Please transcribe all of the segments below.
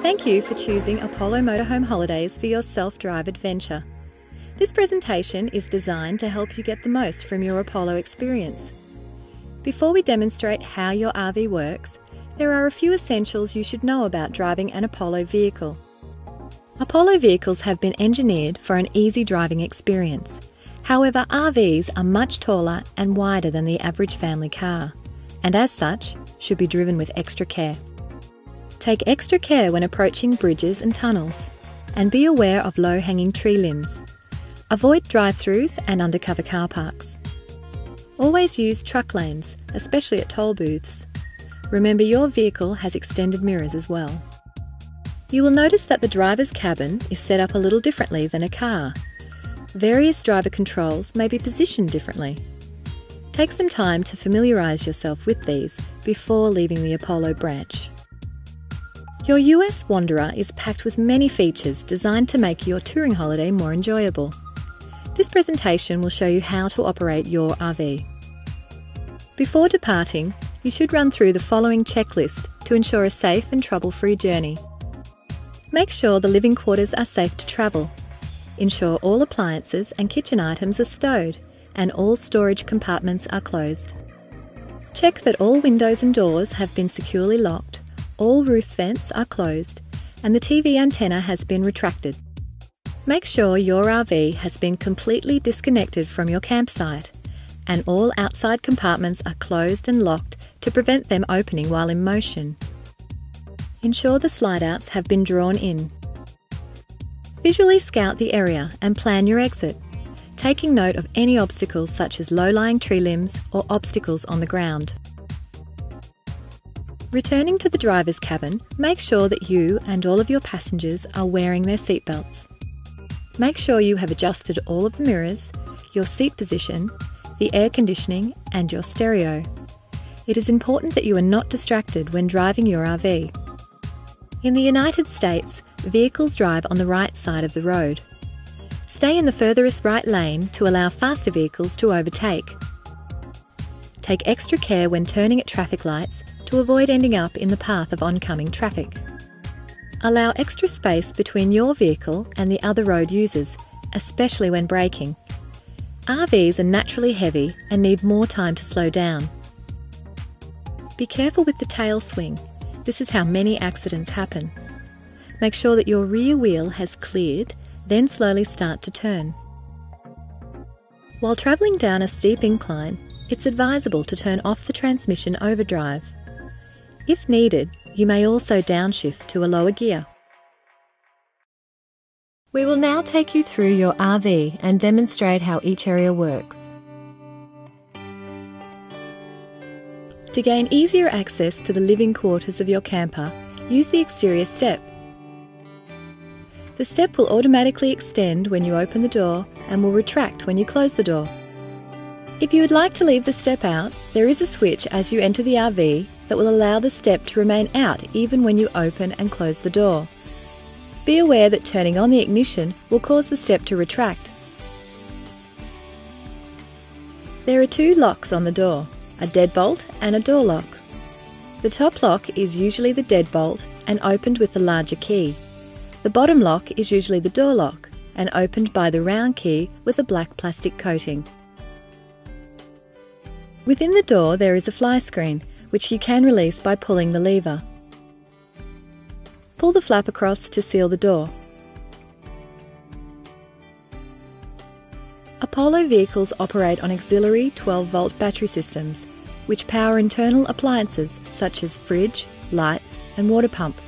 Thank you for choosing Apollo Motorhome Holidays for your self-drive adventure. This presentation is designed to help you get the most from your Apollo experience. Before we demonstrate how your RV works, there are a few essentials you should know about driving an Apollo vehicle. Apollo vehicles have been engineered for an easy driving experience. However, RVs are much taller and wider than the average family car, and as such, should be driven with extra care. Take extra care when approaching bridges and tunnels, and be aware of low-hanging tree limbs. Avoid drive-throughs and undercover car parks. Always use truck lanes, especially at toll booths. Remember, your vehicle has extended mirrors as well. You will notice that the driver's cabin is set up a little differently than a car. Various driver controls may be positioned differently. Take some time to familiarise yourself with these before leaving the Apollo branch. Your US Wanderer is packed with many features designed to make your touring holiday more enjoyable. This presentation will show you how to operate your RV. Before departing, you should run through the following checklist to ensure a safe and trouble-free journey. Make sure the living quarters are safe to travel. Ensure all appliances and kitchen items are stowed and all storage compartments are closed. Check that all windows and doors have been securely locked, all roof vents are closed, and the TV antenna has been retracted. Make sure your RV has been completely disconnected from your campsite, and all outside compartments are closed and locked to prevent them opening while in motion. Ensure the slide-outs have been drawn in. Visually scout the area and plan your exit, taking note of any obstacles such as low-lying tree limbs or obstacles on the ground. Returning to the driver's cabin, make sure that you and all of your passengers are wearing their seatbelts. Make sure you have adjusted all of the mirrors, your seat position, the air conditioning and your stereo. It is important that you are not distracted when driving your RV. In the United States, vehicles drive on the right side of the road. Stay in the furthest right lane to allow faster vehicles to overtake. Take extra care when turning at traffic lights to avoid ending up in the path of oncoming traffic. Allow extra space between your vehicle and the other road users, especially when braking. RVs are naturally heavy and need more time to slow down. Be careful with the tail swing. This is how many accidents happen. Make sure that your rear wheel has cleared, then slowly start to turn. While travelling down a steep incline, it's advisable to turn off the transmission overdrive. If needed, you may also downshift to a lower gear. We will now take you through your RV and demonstrate how each area works. To gain easier access to the living quarters of your camper, use the exterior step. The step will automatically extend when you open the door and will retract when you close the door. If you would like to leave the step out, there is a switch as you enter the RV that will allow the step to remain out even when you open and close the door. Be aware that turning on the ignition will cause the step to retract. There are two locks on the door, a deadbolt and a door lock. The top lock is usually the deadbolt and opened with the larger key. The bottom lock is usually the door lock and opened by the round key with a black plastic coating. Within the door there is a fly screen, which you can release by pulling the lever. Pull the flap across to seal the door. Apollo vehicles operate on auxiliary 12-volt battery systems, which power internal appliances such as fridge, lights and water pump.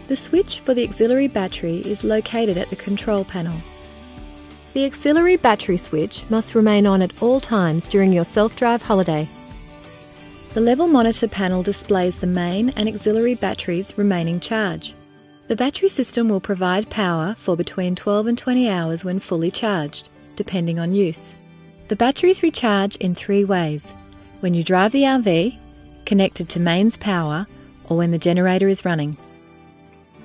The switch for the auxiliary battery is located at the control panel. The auxiliary battery switch must remain on at all times during your self-drive holiday. The level monitor panel displays the main and auxiliary batteries' remaining charge. The battery system will provide power for between 12 and 20 hours when fully charged, depending on use. The batteries recharge in three ways: when you drive the RV, connected to mains power, or when the generator is running.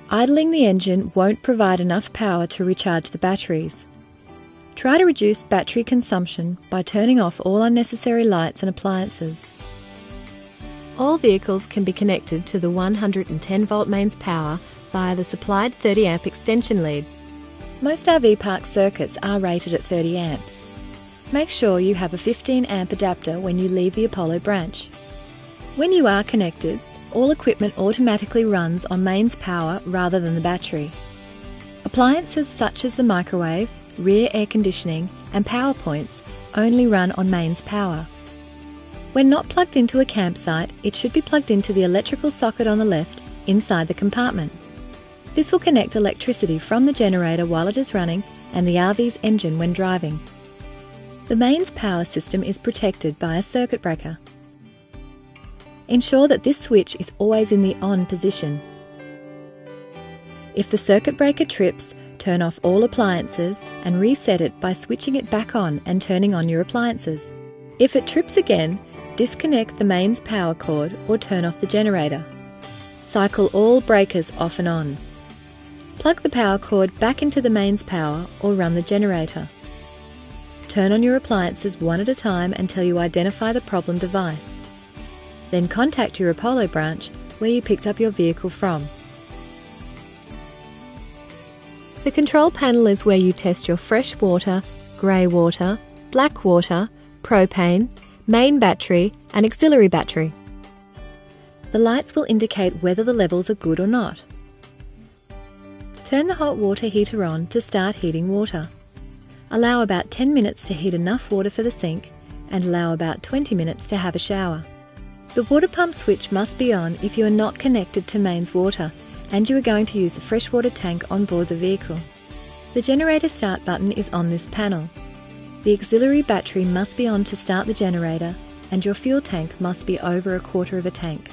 Idling the engine won't provide enough power to recharge the batteries. Try to reduce battery consumption by turning off all unnecessary lights and appliances. All vehicles can be connected to the 110 volt mains power via the supplied 30 amp extension lead. Most RV park circuits are rated at 30 amps. Make sure you have a 15 amp adapter when you leave the Apollo branch. When you are connected, all equipment automatically runs on mains power rather than the battery. Appliances such as the microwave, rear air conditioning and power points only run on mains power. When not plugged into a campsite, it should be plugged into the electrical socket on the left inside the compartment. This will connect electricity from the generator while it is running and the RV's engine when driving. The mains power system is protected by a circuit breaker. Ensure that this switch is always in the on position. If the circuit breaker trips, turn off all appliances and reset it by switching it back on and turning on your appliances. If it trips again, disconnect the mains power cord or turn off the generator. Cycle all breakers off and on. Plug the power cord back into the mains power or run the generator. Turn on your appliances one at a time until you identify the problem device. Then contact your Apollo branch where you picked up your vehicle from. The control panel is where you test your fresh water, grey water, black water, propane, main battery and auxiliary battery. The lights will indicate whether the levels are good or not. Turn the hot water heater on to start heating water. Allow about 10 minutes to heat enough water for the sink and allow about 20 minutes to have a shower. The water pump switch must be on if you are not connected to mains water and you are going to use the freshwater tank on board the vehicle. The generator start button is on this panel. The auxiliary battery must be on to start the generator and your fuel tank must be over a quarter of a tank.